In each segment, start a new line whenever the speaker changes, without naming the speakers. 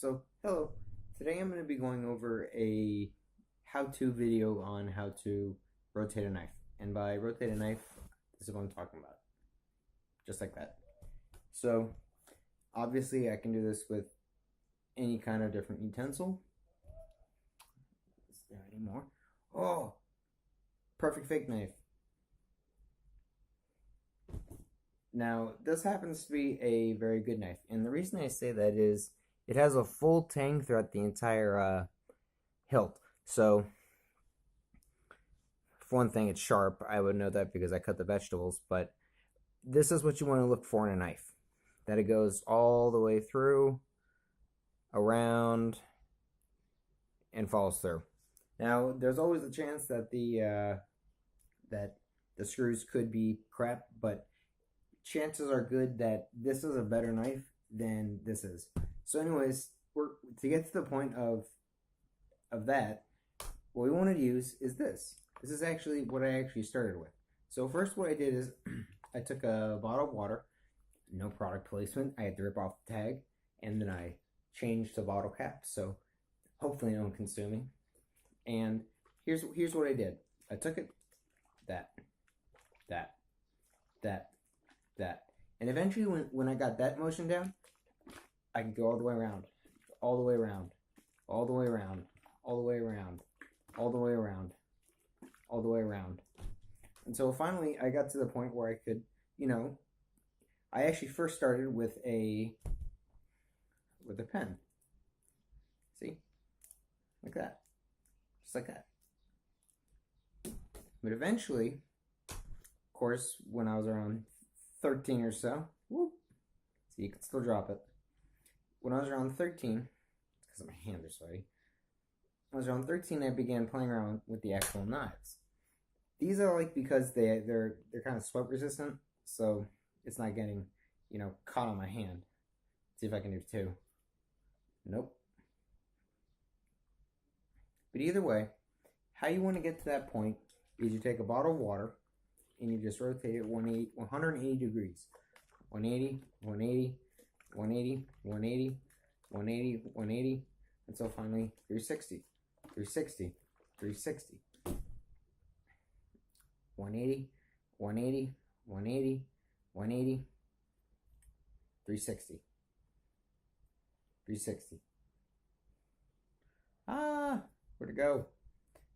So, hello. Today I'm going to be going over a how-to video on how to rotate a knife. And by rotate a knife, this is what I'm talking about. Just like that. So, obviously I can do this with any kind of different utensil. Is there any more? Oh! Perfect fake knife. Now, this happens to be a very good knife. And the reason I say that is it has a full tang throughout the entire hilt. So, for one thing, it's sharp. I would know that because I cut the vegetables. But this is what you want to look for in a knife. That it goes all the way through, around, and follows through. Now, there's always a chance that the screws could be crap, but chances are good that this is a better knife than this is. So anyways, to get to the point of that, what we want to use is this. This is actually what I actually started with. So first what I did is I took a bottle of water, no product placement. I had to rip off the tag, and then I changed the bottle cap, so hopefully no one can sue me. And here's what I did. I took it, that, and eventually when I got that motion down, I could go all the way around, all the way around, all the way around, all the way around, all the way around, all the way around. And so finally I got to the point where I could, I actually first started with a pen. See? Like that. Just like that. But eventually, of course, when I was around 13 or so, whoop, see, you can still drop it. When I was around 13, because my hands are sweaty, when I was around 13, I began playing around with the actual knives. These I like because they're kind of sweat resistant, so it's not getting, caught on my hand. Let's see if I can do two. Nope. But either way, how you want to get to that point is you take a bottle of water and you just rotate it 180 degrees. 180, 180, 180, 180, 180, 180, until finally 360, 360, 360. 180, 180, 180, 180, 360, 360. Where'd it go?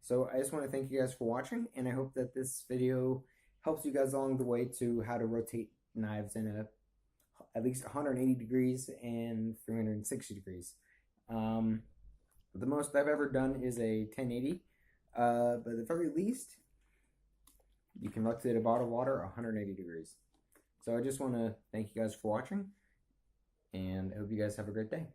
So I just want to thank you guys for watching, and I hope that this video helps you guys along the way to how to rotate knives in at least 180 degrees and 360 degrees. The most I've ever done is a 1080, but at the very least, you can rotate a bottle of water 180 degrees. So I just want to thank you guys for watching, and I hope you guys have a great day.